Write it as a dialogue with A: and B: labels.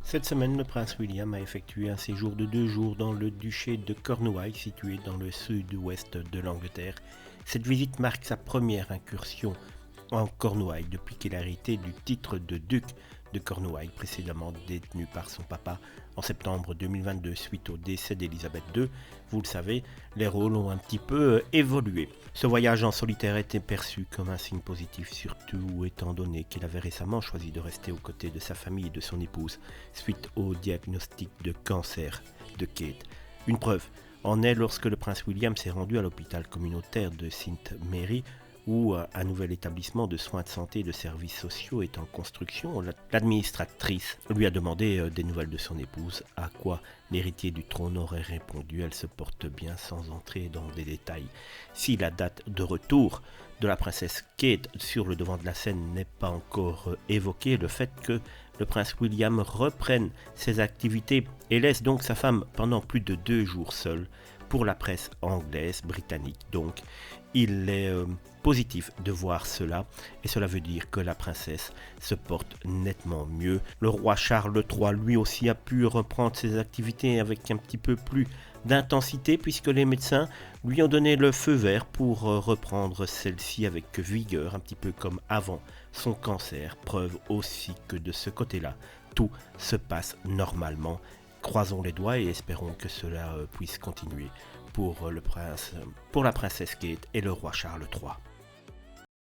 A: Cette semaine, le prince William a effectué un séjour de 2 jours dans le duché de Cornouailles, situé dans le sud-ouest de l'Angleterre. Cette visite marque sa première incursion en Cornouailles depuis qu'il a hérité du titre de duc de Cornouailles, précédemment détenu par son papa en septembre 2022 suite au décès d'Élisabeth II. Vous le savez, les rôles ont un petit peu évolué. Ce voyage en solitaire était perçu comme un signe positif, surtout étant donné qu'il avait récemment choisi de rester aux côtés de sa famille et de son épouse suite au diagnostic de cancer de Kate. Une preuve en est lorsque le prince William s'est rendu à l'hôpital communautaire de St Mary où un nouvel établissement de soins de santé et de services sociaux est en construction. L'administratrice lui a demandé des nouvelles de son épouse, à quoi l'héritier du trône aurait répondu « Elle se porte bien » sans entrer dans des détails. Si la date de retour de la princesse Kate sur le devant de la scène n'est pas encore évoquée, le fait que le prince William reprenne ses activités et laisse donc sa femme pendant plus de 2 jours seule pour la presse anglaise, britannique donc, il est positif de voir cela et cela veut dire que la princesse se porte nettement mieux. Le roi Charles III lui aussi a pu reprendre ses activités avec un petit peu plus d'intensité puisque les médecins lui ont donné le feu vert pour reprendre celle-ci avec vigueur, un petit peu comme avant son cancer, preuve aussi que de ce côté-là, tout se passe normalement. Croisons les doigts et espérons que cela puisse continuer pour la princesse Kate et le roi Charles III.